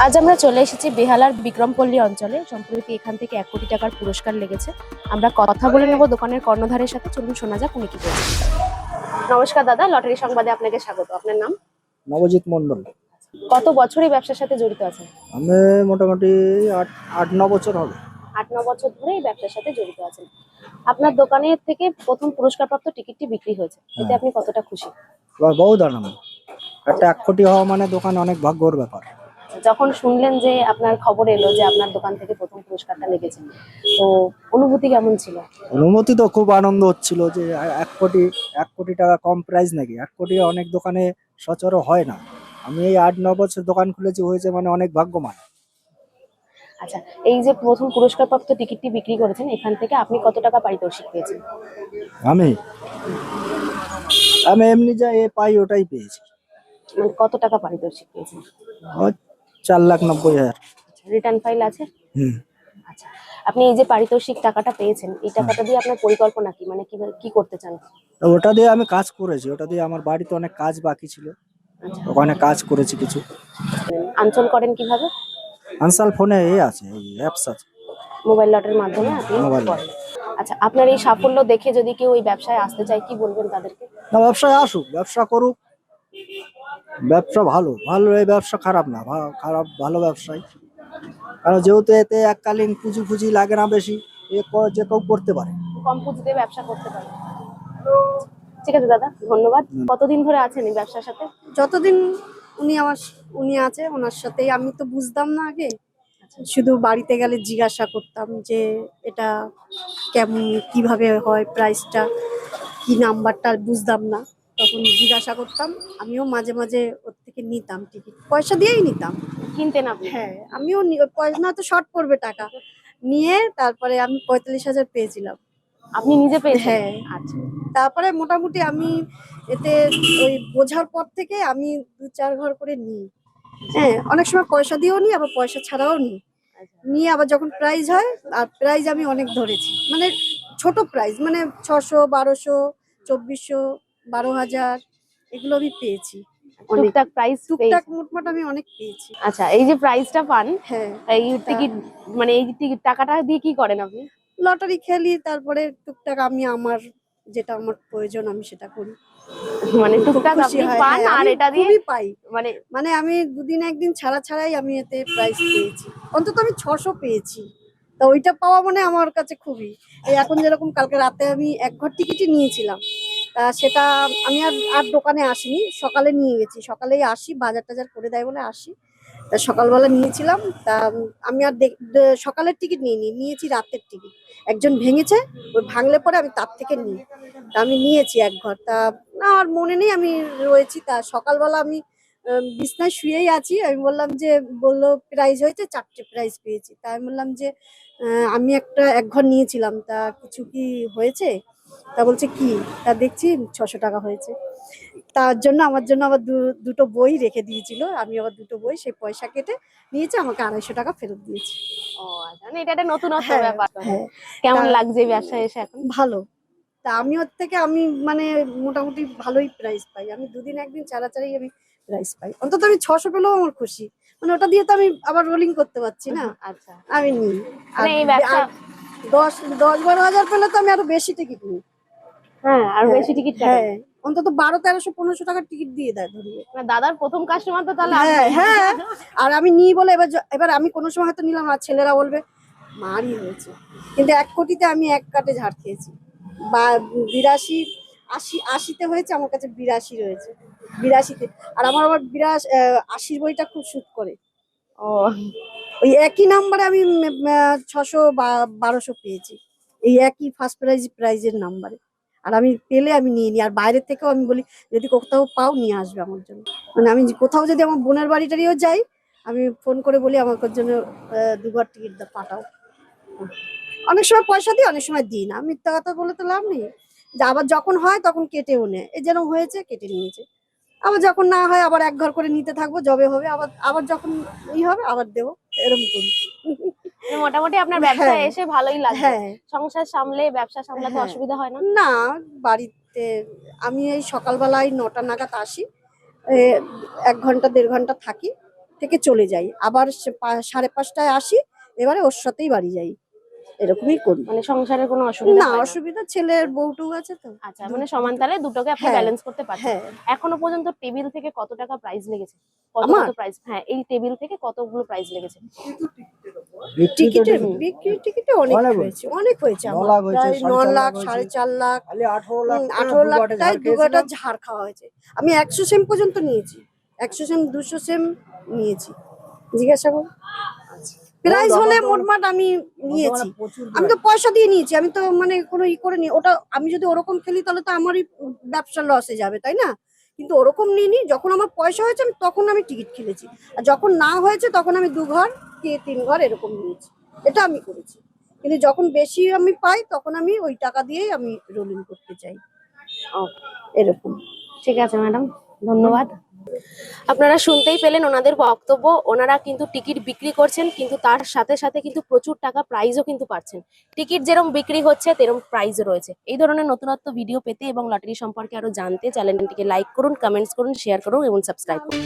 আজ আমরা চলে এসেছি বেহালার বিক্রমপল্লী অঞ্চলে। সম্প্রতি এখান থেকে 1 কোটি টাকার পুরস্কার লেগেছে। আমরা কথা বলে নেব দোকানের কর্ণধারের সাথে। চলুন শোনা যাক উনি কি বলছেন। নমস্কার দাদা, লটারি সংবাদে আপনাকে স্বাগত। আপনার নাম? নবজিৎ মন্ডল। কত বছর এই ব্যবসার সাথে জড়িত আছেন? আমি মোটামুটি 8-9 বছর হবে। 8-9 বছর ধরে এই ব্যবসার সাথে জড়িত আছেন। আপনার দোকানের থেকে প্রথম পুরস্কারপ্রাপ্ত টিকিটটি বিক্রি হয়েছে, এতে হ্যাঁ, আপনি কতটা খুশি? বহুত আনন্দ। একটা 1 কোটি হওয়া মানে দোকান অনেক ভাগ্যর ব্যাপার। যখন শুনলেন যে আপনার খবর এলো যে আপনার দোকান থেকে প্রথম পুরস্কারটা লেগেছে, তো অনুভূতি কেমন ছিল? অনুমতি তো খুব আনন্দ হচ্ছিল যে 1 কোটি টাকা কম প্রাইস নাকি? 1 কোটি অনেক দোকানে সচরাচর হয় না। আমি এই 8-9 বছর দোকান খুলেছি, হয়েছে মানে অনেক ভাগ্যবান। আচ্ছা, এই যে প্রথম পুরস্কারপ্রাপ্ত টিকিটটি বিক্রি করেছেন, এখান থেকে আপনি কত টাকা পারিতোষিক পেয়েছেন? আমি আমি এমনি যা পাই ওটাই পেয়েছি। মানে কত টাকা পারিতোষিক পেয়েছেন? ওই 4,90,000। রিটার্ন ফাইল আছে? হুম। আচ্ছা, আপনি এই যে পারিতোষিক টাকাটা পেয়েছেন, এই টাকাটা দিয়ে আপনার পরিকল্পনা কি, মানে কি কি করতে চান? তো ওটা দিয়ে আমি কাজ করেছি, ওটা দিয়ে আমার বাড়িতে অনেক কাজ বাকি ছিল, ওখানে কাজ করেছি কিছু। আঞ্চল করেন কিভাবে? আনসাল ফোনে আছে, এই অ্যাপস আছে। মোবাইল লটের মাধ্যমে আপনি মোবাইল। করেন। আচ্ছা, আপনার এই সাফল্য দেখে যদি কেউ এই ব্যবসায় আসতে চায়, কি বলবেন তাদেরকে? না, ব্যবসায় আসুক, ব্যবসা করুক। ব্যবসা ভালো ভালো, এই ব্যবসা খারাপ না, খারাপ ভালো ব্যবসায়। কারণ যেহেতু এতে এককালীন পুঁজি ফুজি লাগে না বেশি, যে কেউ করতে পারে। কম পুঁজিতে ব্যবসা করতে পারে। ঠিক আছে দাদা, ধন্যবাদ। কতদিন ধরে আছেন এই ব্যবসার সাথে? যতদিন উনি আছে ওনার সাথেই। আমি তো বুঝতাম না আগে, শুধু বাড়িতে গেলে জিজ্ঞাসা করতাম যে এটা কেমন, কিভাবে হয়, প্রাইসটা কি, নাম্বারটা বুঝতাম না। তখন জিজ্ঞাসা করতাম, আমিও মাঝে মাঝে ওর থেকে নিতাম টিকিট, পয়সা দিয়েই নিতাম। কিনতেন আপনি? হ্যাঁ, আমিও পয়সা না তো শর্ট পড়বে টাকা নিয়ে, তারপরে আমি 45,000 পেয়েছিলাম। আপনি নিজে পেয়েছেন? হ্যাঁ। আচ্ছা। তারপরে মোটামুটি আমি এতে ওই বোঝার পর থেকে আমি 2-4 ঘর করে নিই। হ্যাঁ, অনেক সময় পয়সা দিয়েও নিই, আবার পয়সা ছাড়াও নিই। নিয়ে আবার যখন প্রাইজ হয়, আর প্রাইজ আমি অনেক ধরেছি, মানে ছোট প্রাইজ, মানে 600, 1200, 2400, 12,000 এগুলো আমি পেয়েছি। টুকটাক প্রাইস টুকটাক মোটমাট আমি অনেক পেয়েছি। আচ্ছা, এই যে প্রাইসটা পান, হ্যাঁ, এই টিকিট, মানে এই টিকিট টাকাটা দিয়ে কি করেন আপনি? লটারি খেলি, তারপরে টুকটাক আমি আমার যেটা আমার প্রয়োজন আমি সেটা করি। মানে খুব টুকটাক খুশি আপনি হয়। পান, হ্যাঁ, আর আমি এটা দিয়ে খুবই পাই। মানে মানে আমি 2 দিন 1 দিন ছাড়াই আমি এতে প্রাইজ পেয়েছি। অন্তত আমি 600 পেয়েছি। তা ওইটা পাওয়া মানে আমার কাছে খুবই। এই এখন যেরকম কালকে রাতে আমি 1 ঘর টিকিটই নিয়েছিলাম। তা সেটা আমি আর দোকানে আসিনি। সকালে নিয়ে গেছি। সকালেই আসি, বাজার-টাজার করে দেয় বলে আসি। তা সকালবেলা নিয়েছিলাম। তা আমি আর সকালের টিকিট নিইনি। নিয়েছি রাতের টিকিট। একজন ভেঙেছে, ওই ভাঙলে পরে আমি তার থেকে নিই। তা আমি নিয়েছি 1 ঘর। তা না, আমার মনে নেই আমি রয়েছি। তা সকালবেলা আমি বিছানায় শুয়েই আছি। আমি বললাম যে, বলল প্রাইজ হয়েছে, 4টে প্রাইজ পেয়েছি। তা আমি বললাম যে, আমি 1 ঘর নিয়েছিলাম, তা কিছু কি হয়েছে? তা বলছে কি? তা দেখছি 600 টাকা হয়েছে। তার জন্য আমার জন্য আবার দুটো বই রেখে দিয়েছিল। আমি আবার দুটো বই সেই পয়সা কেটে নিয়েছে, আমাকে 250 টাকা ফেরত দিয়েছে। ও আচ্ছা, মানে এটা একটা নতুনত্ব হ্যাঁ, ব্যাপার। হ্যাঁ। তা কেমন লাগছে এই ব্যবসায় এসে এখন? ভালো। তা আমি ওর থেকে আমি মানে মোটামুটি ভালোই প্রাইজ পাই। আমি 2 দিন 1 দিন ছাড়াই আমি প্রাইজ পাই। অন্তত আমি 600 পেলেও আমার খুশি। মানে ওটা দিয়ে তো আমি আবার রোলিং করতে পারছি না। আচ্ছা, আমি নিই। আর মানে এই ব্যবসা, আর 10-12 হাজার পেলে তো আমি আরো বেশি টিকিট নিই। হ্যাঁ, আর হ্যাঁ, বেশি টিকিট কাটেন। হ্যাঁ। অন্তত 1200-1300 টাকার টিকিট দিয়ে দেয় ধরিয়ে। মানে দাদার প্রথম কাস্টমার তো তাহলে হ্যাঁ, আপনি। হ্যাঁ। আর আমি নিই বলে এবার আমি কোনো সময় হয়তো নিলাম, আর ছেলেরা বলবে মারই হয়েছে। কিন্তু 1 কোটিতে আমি 1 কাটে ঝাড় খেয়েছি। বা 82, 80 তে হয়েছে, আমার কাছে 82 রয়েছে। 82 তে। আর আমার আবার 80 র বইটা খুব শুট করে। ও ওই একই নাম্বারে আমি 600 বা 1200 পেয়েছি। এই একই ফার্স্ট প্রাইজের নাম্বারে। আর আমি পেলে আমি নিয়ে নিই। আর বাইরের থেকেও আমি বলি, যদি কোথাও পাও নিয়ে আসবে আমার জন্য। মানে আমি কোথাও যদি আমার বোনের বাড়ি-টাড়িও যাই, আমি ফোন করে বলি আমাকে জন্য 2 ঘর টিকিট পাঠাও। অনেক সময় পয়সা দিই, অনেক সময় দিই না। মিথ্যা কথা বলে তো লাভ নেই। যে আবার যখন হয় তখন কেটেও নেয়। এই যেরকম হয়েছে কেটে নিয়েছে। আবার যখন না হয় আবার 1 ঘর করে নিতে থাকবো, যবে হবে আবার আবার যখন হবে আবার দেবো। এরকম করি। মানে মোটামুটি আপনার ব্যবসায় হ্যাঁ, এসে ভালোই লাগছে। হ্যাঁ, সংসার সামলে, ব্যবসা সামলাতে হ্যাঁ। অসুবিধা হয় না? না, বাড়িতে আমি এই সকালবেলায় 9টা নাগাদ আসি। এ 1 ঘন্টা 1.5 ঘন্টা থাকি। থেকে চলে যাই, আবার 5:30টায় আসি, এবারে ওর সাথেই বাড়ি যাই, এরকমই করি। মানে সংসারের কোনো অসুবিধা না হয় না? অসুবিধা, ছেলের বউটু আছে তো। আচ্ছা, মানে সমান তালে দুটোকে আপনি হ্যাঁ, ব্যালেন্স করতে পারছেন। হ্যাঁ। এখনো পর্যন্ত টেবিল থেকে কত টাকা প্রাইস লেগেছে? কত আমার? কত প্রাইস? হ্যাঁ, এই টেবিল থেকে কতগুলো প্রাইস লেগেছে? বিক্রির টিকিটে অনেক অনেক হয়েছে, অনেক হয়েছে 9 আমার, লাখ হয়েছে, প্রায় 9 লাখ, 4.5 লাখ, খালি 18 লাখ 18 লাখটায় 2 গাটা ঝাড় খাওয়া হয়েছে। আমি 100 সেম পর্যন্ত নিয়েছি, 100 সেম 200 সেম নিয়েছি, জিজ্ঞাসা করুন। প্রাইস হলে মোটমাট আমি নিয়েছি, আমি তো পয়সা দিয়ে নিয়েছি, আমি তো মানে কোনো করে নি ওটা। আমি যদি ওরকম খেলি তাহলে তো আমারই ব্যবসা লসে যাবে, তাই না? কিন্তু ওরকম নিইনি, যখন আমার পয়সা হয়েছে আমি তখন আমি টিকিট খেলেছি, আর যখন না হয়েছে তখন আমি 2 ঘর কি 3 ঘর এরকম নিয়েছি, এটা আমি করেছি। কিন্তু যখন বেশি আমি পাই তখন আমি ওই টাকা দিয়েই আমি রোলিং করতে চাই, ও, এরকম। ঠিক আছে ম্যাডাম, ধন্যবাদ। আপনারা শুনতেই পেলেন ওনাদের বক্তব্য। ওনারা কিন্তু টিকিট বিক্রি করছেন, কিন্তু তার সাথে সাথে কিন্তু প্রচুর টাকা প্রাইজও কিন্তু পাচ্ছেন। টিকিট যেরকম বিক্রি হচ্ছে তেরকম প্রাইজও রয়েছে। এই ধরনের নতুনত্ব ভিডিও পেতে এবং লটারি সম্পর্কে আরো জানতে চ্যানেলটিকে লাইক করুন, কমেন্টস করুন, শেয়ার করুন এবং সাবস্ক্রাইব করুন।